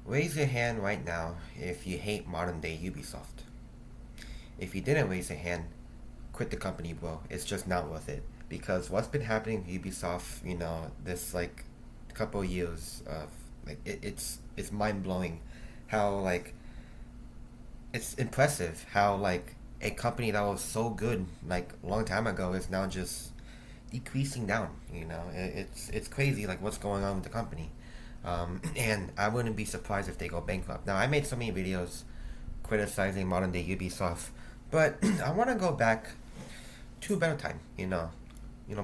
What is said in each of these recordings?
Raise your hand right now if you hate modern day Ubisoft. If you didn't raise your hand, quit the company, bro. It's just not worth it. Because what's been happening with Ubisoft, this like couple of years of it's mind blowing how it's impressive how a company that was so good like a long time ago is now just decreasing down. It's crazy like what's going on with the company. And I wouldn't be surprised if they go bankrupt. Now I made so many videos criticizing modern day Ubisoft, but I want to go back to a better time.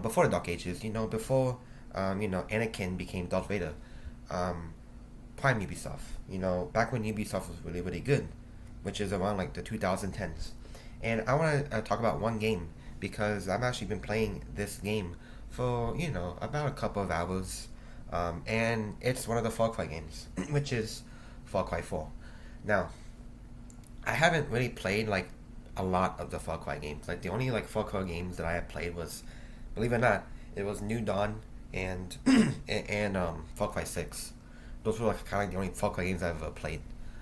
Before the Dark Ages. Before Anakin became Darth Vader. Um, Prime Ubisoft. Back when Ubisoft was really really good, which is around like the 2010s. And I want to talk about one game because I've actually been playing this game for about a couple of hours, and it's one of the Far Cry games, which is Far Cry 4. Now, I haven't really played like a lot of the Far Cry games. Like the only like Far Cry games that I had played was, believe it or not, it was New Dawn and and Far Cry 6. Those were like kind of the only Far Cry games I've ever played.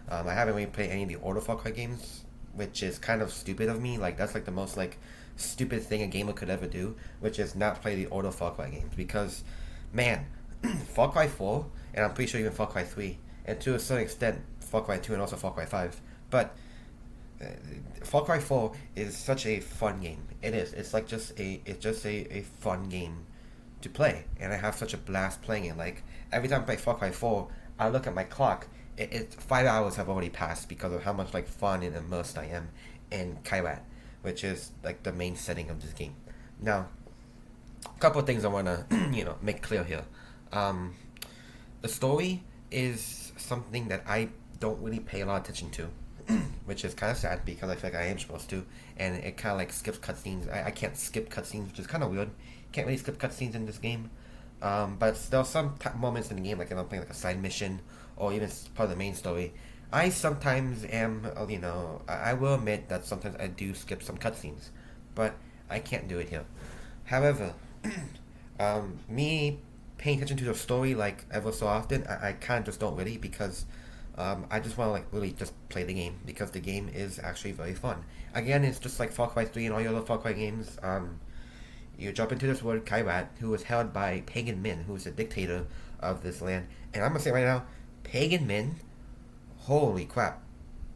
I haven't really played any of the older Far Cry games, which is kind of stupid of me. Like that's like the most like stupid thing a gamer could ever do, which is not play the older Far Cry games because, man, Far Cry 4 and I'm pretty sure even Far Cry 3 and to a certain extent Far Cry 2 and also Far Cry 5, but uh, Far Cry 4 is such a fun game. It is. It's just a fun game to play, and I have such a blast playing it. Like every time I play Far Cry 4, I look at my clock. 5 hours have already passed because of how much like fun and immersed I am in Kairat, which is like the main setting of this game. Now, a couple of things I wanna make clear here. Um, the story is something that I don't really pay a lot of attention to, which is kind of sad because I feel like I am supposed to, and it kind of like skips cutscenes. I can't skip cutscenes, which is kind of weird. Can't really skip cutscenes in this game. But there are some moments in the game, like if I'm playing like a side mission or even part of the main story, I sometimes am, I will admit that sometimes I do skip some cutscenes, but I can't do it here. However, me paying attention to the story like ever so often, I kind of just don't really because I just want to like really just play the game because the game is actually very fun. Again, it's just like Far Cry 3 and all your other Far Cry games. You jump into this world, Kairat, who is held by Pagan Min, who is the dictator of this land. And I'm gonna say right now, Pagan Min, holy crap,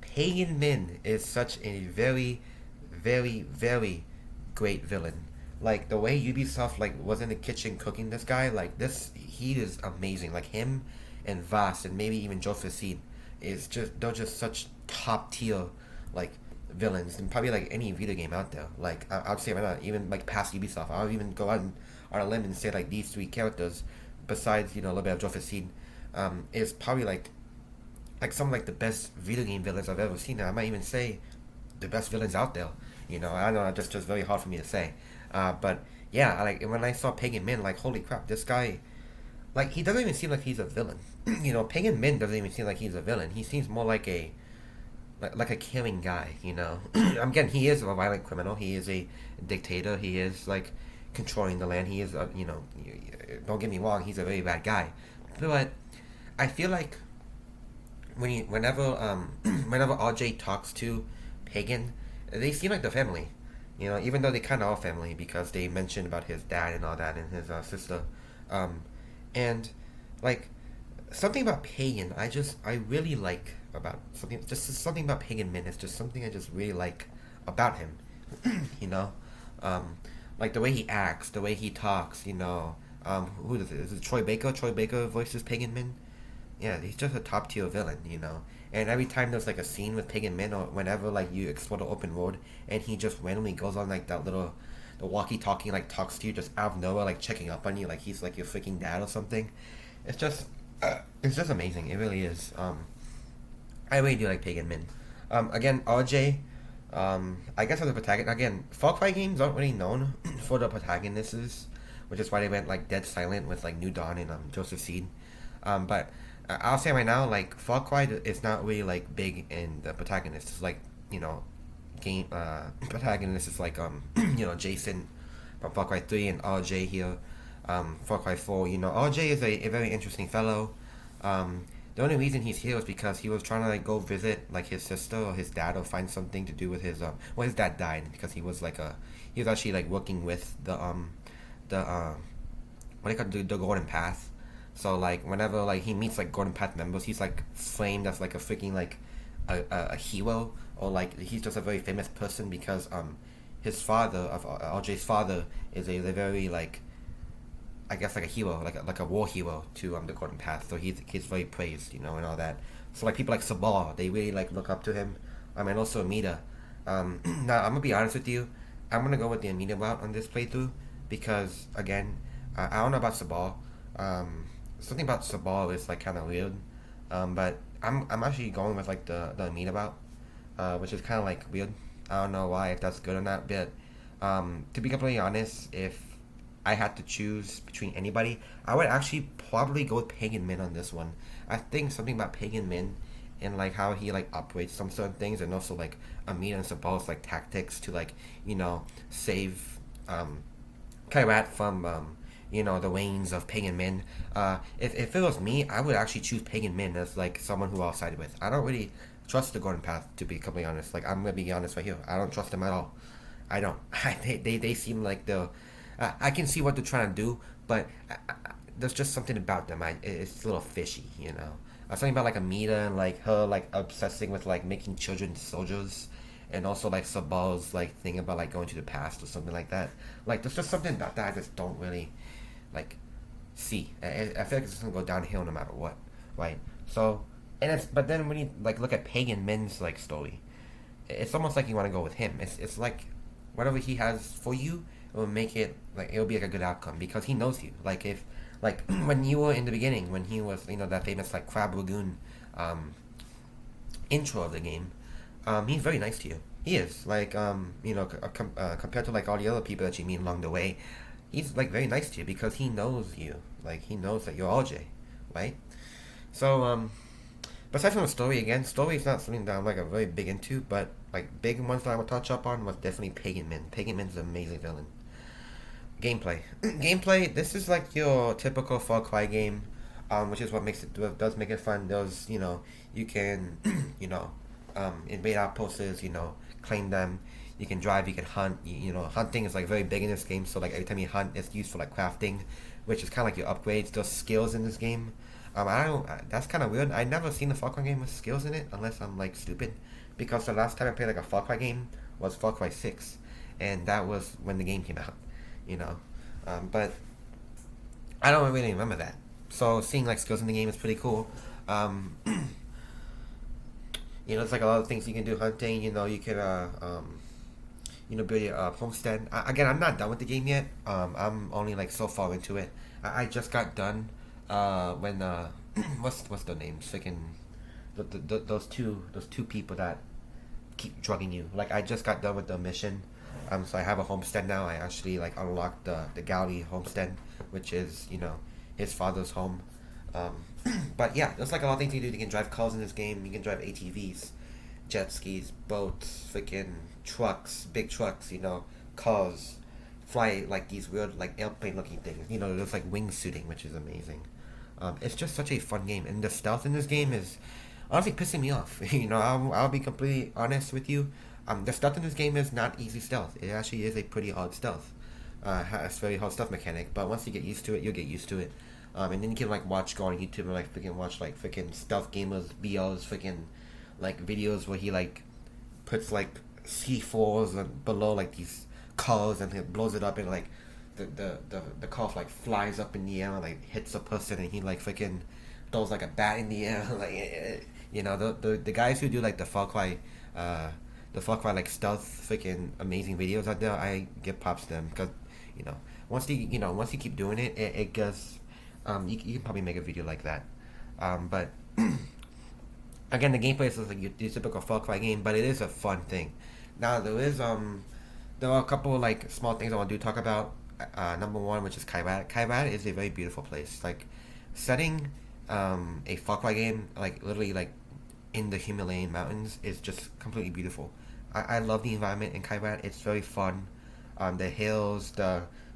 Pagan Min is such a very, very, very great villain. Like the way Ubisoft like was in the kitchen cooking this guy, like this, he is amazing. Like him and Vaas and maybe even Joseph Seed is just they're just such top tier like villains and probably like any video game out there. Like I'd say right now, even like past Ubisoft, I'll even go out on a limb and say like these three characters, besides a little bit of Joseph Seed, is probably like some like the best video game villains I've ever seen. And I might even say the best villains out there. I know that's just very hard for me to say. But yeah, like when I saw Pagan Min, like holy crap, this guy, like he doesn't even seem like he's a villain. Pagan Min doesn't even seem like he's a villain. He seems more like a caring guy. Again, he is a violent criminal. He is a dictator. He is like controlling the land. He is don't get me wrong, he's a very bad guy. But I feel like whenever RJ talks to Pagan, they seem like the family. Even though they kind of are family because they mentioned about his dad and all that and his sister, um, and like something about Pagan, I really like about something about Pagan Min. It's just something I just really like about him. you know, um, like the way he acts, the way he talks. Who is it? Is it Troy Baker? Troy Baker voices Pagan Min. Yeah, he's just a top tier villain. And every time there's like a scene with Pagan Min or whenever like you explore the open road and he just randomly goes on like that little the walkie talkie like talks to you just out of nowhere like checking up on you like he's like your freaking dad or something. It's just it's just amazing. It really is. I really do like Pagan Min. Again, RJ. I guess as a protagonist, again, Far Cry games aren't really known for the protagonists, which is why they went like dead silent with like New Dawn and Joseph Seed. But I'll say right now, like Far Cry is not really like big in the protagonist. It's like game protagonist is like Jason from Far Cry 3 and RJ here, Far Cry 4. RJ is a very interesting fellow. The only reason he's here is because he was trying to like go visit like his sister or his dad or find something to do with his well, his dad died because he was like a he was actually like working with the what do you call the Golden Path. So like whenever like he meets like Golden Path members, he's like framed as like a freaking like a hero, or like he's just a very famous person because his father of RJ's father is a very like I guess like a hero, like a war hero to the Golden Path. So he's very praised, and all that. So like people like Sabal, they really like look up to him. And also Amida. Now I'm gonna be honest with you, I'm gonna go with the Amida route on this playthrough because again, I don't know about Sabal. Something about Sabal is like kind of weird. But I'm actually going with like the Amida route, which is kind of like weird. I don't know why if that's good or not, but to be completely honest, if I had to choose between anybody, I would actually probably go with Pagan Min on this one. I think something about Pagan Min and like how he like operates some certain things, and also like Amina and Sabal's like tactics to like save Kairat from the reigns of Pagan Min. If it was me, I would actually choose Pagan Min as like someone who I'll side with. I don't really trust the Golden Path, to be completely honest. Like I'm gonna be honest right here. I don't trust them at all. I don't. They seem like the I can see what they're trying to do, but there's just something about them. It's a little fishy. Something about like Amida and like her like obsessing with like making children soldiers, and also like Sabal's like thing about like going to the past or something like that. Like there's just something about that I just don't really like see. I feel like it's gonna go downhill no matter what, right? So but then when you like look at Pagan Min's like story, it's almost like you want to go with him. It's like whatever he has for you, it will make it like it'll be like a good outcome because he knows you. Like if like when you were in the beginning, when he was that famous like Crab Lagoon intro of the game, he's very nice to you. He is like compared to like all the other people that you meet along the way, he's like very nice to you because he knows you. Like he knows that you're RJ, right? So besides from the story, again, story is not something that I'm like a very big into, but like big ones that I would touch up on was definitely Pagan Min. Pagan Min's an amazing villain. Gameplay. Gameplay, this is like your typical Far Cry game, which is what does make it fun. You can, invade outposts, claim them. You can drive, you can hunt. Hunting is like very big in this game, so like every time you hunt, it's used for like crafting, which is kind of like your upgrades. There's skills in this game. I don't. That's kind of weird. I never seen a Far Cry game with skills in it, unless I'm like stupid, because the last time I played like a Far Cry game was Far Cry 6, and that was when the game came out. But I don't really remember that. So seeing like skills in the game is pretty cool. It's like a lot of things you can do hunting. You can build your homestead. Again, I'm not done with the game yet. I'm only like so far into it. I just got done when what's their names? Freaking those two people that keep drugging you. Like I just got done with the mission. So I have a homestead now. I actually like unlocked the Galley homestead, which is his father's home. But yeah, there's like a lot of things you can do. You can drive cars in this game. You can drive ATVs, jet skis, boats, freaking trucks, big trucks. Cars, fly like these weird like airplane looking things. There's like wingsuiting, which is amazing. It's just such a fun game, and the stealth in this game is honestly pissing me off. I'll be completely honest with you. The stealth in this game is not easy stealth. It actually is a pretty hard stealth. It's very hard stealth mechanic, but once you get used to it, you'll get used to it. And then you can like go on YouTube and like freaking watch like freaking stealth gamers, BLs, freaking like videos where he like puts like C4s and below like these cars and he blows it up and like the car like flies up in the air and like hits a person and he like freaking throws like a bat in the air. Like the guys who do like the Far Cry like stealth freaking amazing videos out there, I give props to them because once you keep doing it, it gets you can probably make a video like that. But again, the gameplay is like your typical Far Cry game, but it is a fun thing. Now there are a couple like small things I want to talk about. Number one, which is Kairat. Kairat is a very beautiful place. Like setting a Far Cry game like literally like in the Himalayan mountains is just completely beautiful. I love the environment in Kairat. It's very fun. The hills,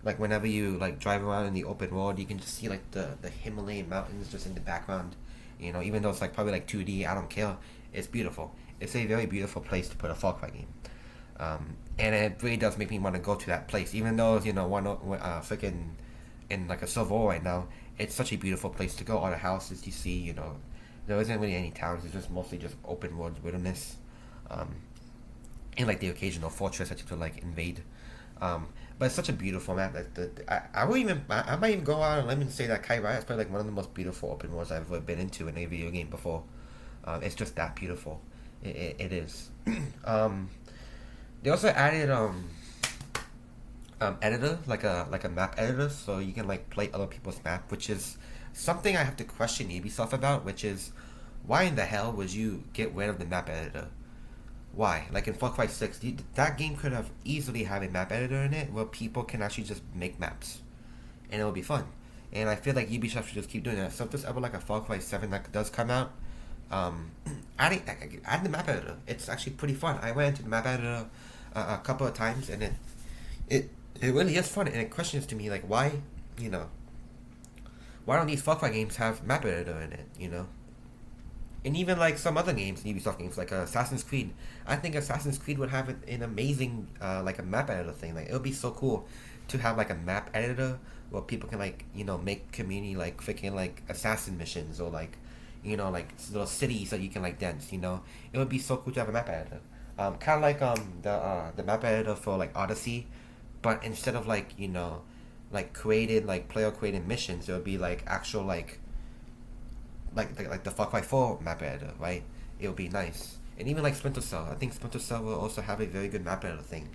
like whenever you like drive around in the open world, you can just see like the Himalayan mountains just in the background, Even though it's like probably like 2D, I don't care. It's beautiful. It's a very beautiful place to put a Far Cry game. And it really does make me want to go to that place, even though one freaking in like a Civil War right now. It's such a beautiful place to go. All the houses you see, there isn't really any towns. It's just mostly just open world wilderness, um, and like the occasional fortress that you could like invade. But it's such a beautiful map. That I will even I might even go out and let me say that Kai Raya is probably like one of the most beautiful open worlds I've ever been into in a video game before. It's just that beautiful. It is. They also added editor, like a map editor, so you can like play other people's map, which is something I have to question Ubisoft about, which is why in the hell would you get rid of the map editor? Why? Like in Far Cry 6, that game could have easily have a map editor in it where people can actually just make maps, and it will be fun. And I feel like Ubisoft should just keep doing that. So if there's ever like a Far Cry 7 that does come out, add the map editor. It's actually pretty fun. I went into the map editor a couple of times, and it really is fun. And it questions to me like why don't these Far Cry games have map editor in it? And even like some other games, Ubisoft games like Assassin's Creed. I think Assassin's Creed would have an amazing like a map editor thing. Like it would be so cool to have like a map editor where people can like make community like freaking like assassin missions or like like little cities that you can like dance. It would be so cool to have a map editor. Kind of like the map editor for like Odyssey, but instead of like like created like player created missions, it would be like actual like the Far Cry 4 map editor, right? It would be nice. And even like Splinter Cell, I think Splinter Cell will also have a very good map editor thing.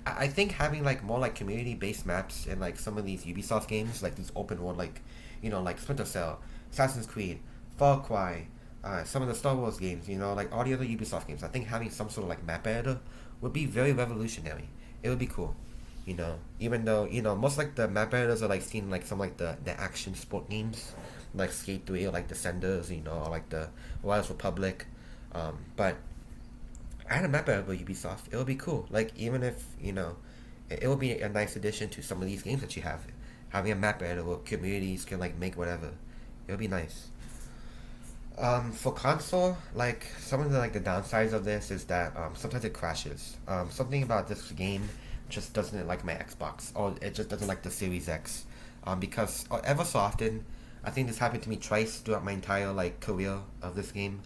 I think having like more like community based maps in like some of these Ubisoft games, like these open world like like Splinter Cell, Assassin's Creed, Far Cry, some of the Star Wars games, like all the other Ubisoft games. I think having some sort of like map editor would be very revolutionary. It would be cool. Even though most like the map editors are like seen like some like the action sport games like Skate 3 or like Descenders, or like the Riders Republic, but I had a map editor with Ubisoft. It would be cool. Like even if it would be a nice addition to some of these games that you have. Having a map editor where communities can like make whatever, it would be nice. For console, like some of the like the downsides of this is that sometimes it crashes. Something about this game just doesn't like my Xbox, or it just doesn't like the Series X, because ever so often, I think this happened to me twice throughout my entire like career of this game.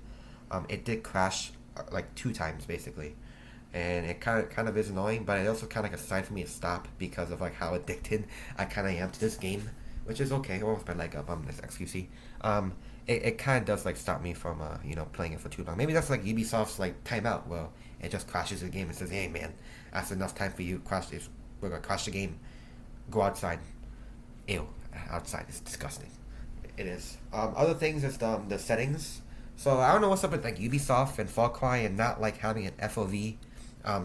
It did crash like 2 times basically, and it kind of is annoying, but it also kind of like a sign for me to stop because of like how addicted I kind of am to this game, which is okay. I won't spend like up on this XQC. It kind of does like stop me from playing it for too long. Maybe that's like Ubisoft's like timeout. Well, it just crashes the game and says, "Hey man, that's enough time for you. We're gonna crash the game. Go outside." Ew, outside is disgusting. It is. Other things is the settings. So I don't know what's up with like Ubisoft and Far Cry and not like having an FOV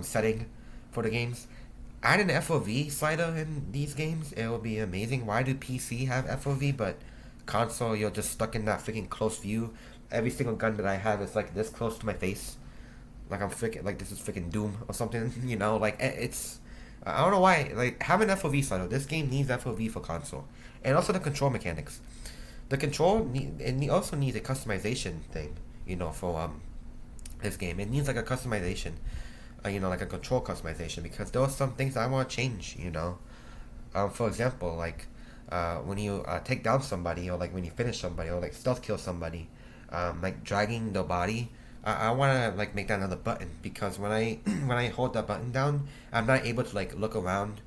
setting for the games. Add an FOV slider in these games. It will be amazing. Why do PC have FOV but console you're just stuck in that freaking close view? Every single gun that I have is like this close to my face. Like I'm freaking like this is freaking Doom or something. Like it's. I don't know why. Like have an FOV slider. This game needs FOV for console, and also the control mechanics. The control it also needs a customization thing. For this game, it needs like a customization. Like a control customization, because there are some things I want to change. For example, like when you take down somebody, or like when you finish somebody, or like stealth kill somebody, like dragging the body. I want to like make that another button, because when I when I hold that button down, I'm not able to like look around,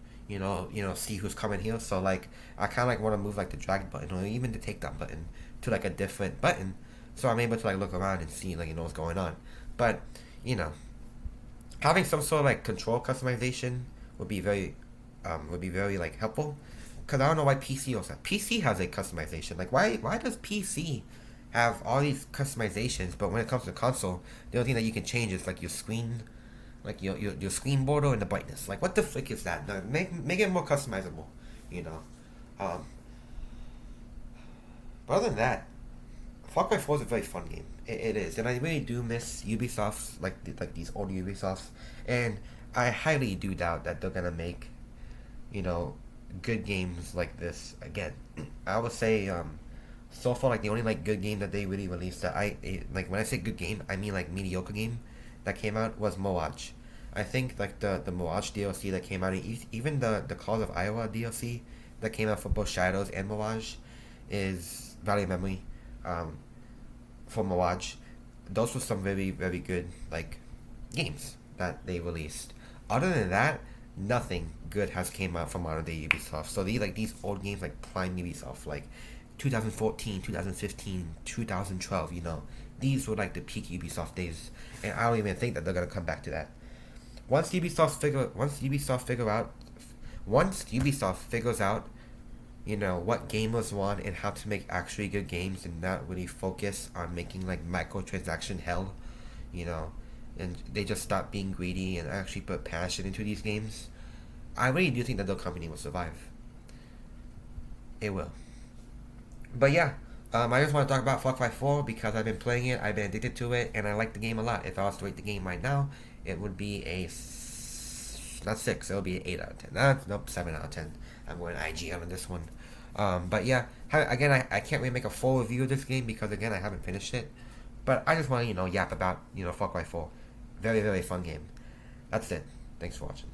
see who's coming here. So like I kind of like want to move like the drag button or even the takedown button to like a different button, so I'm able to like look around and see like what's going on. But having some sort of like control customization would be very like helpful, because I don't know why PC has a customization. Like why does PC have all these customizations, but when it comes to console, the only thing that you can change is like your screen, like your screen border and the brightness. Like what the frick is that? No, make it more customizable, um but other than that, Far Cry 4 is a very fun game. It is, and I really do miss Ubisoft's like these old Ubisofts, and I highly do doubt that they're gonna make, good games like this again. I would say So far, like the only like good game that they really released that like when I say good game, I mean like mediocre game that came out was Mirage. I think like the Mirage DLC that came out, even the Cause of Iowa DLC that came out for both Shadows and Mirage, is Valley of Memory, um, for Mirage. Those were some very very good like games that they released. Other than that, nothing good has came out from modern day Ubisoft. So these old games like Prime Ubisoft, like 2014, 2015, 2012, these were like the peak Ubisoft days, and I don't even think that they're gonna come back to that. Once Ubisoft figure, once Ubisoft figure out, once Ubisoft figures out, what gamers want and how to make actually good games and not really focus on making like microtransaction hell, you know, and they just stop being greedy and actually put passion into these games. I really do think that the company will survive. It will. But yeah, I just want to talk about Far Cry 4 because I've been playing it, I've been addicted to it, and I like the game a lot. If I was to rate the game right now, it would be not 6, it would be an 8 out of 10. Nope, 7 out of 10. I'm going IGN on this one. But yeah, again, I can't really make a full review of this game because, again, I haven't finished it. But I just want to, yap about, Far Cry 4. Very, very fun game. That's it. Thanks for watching.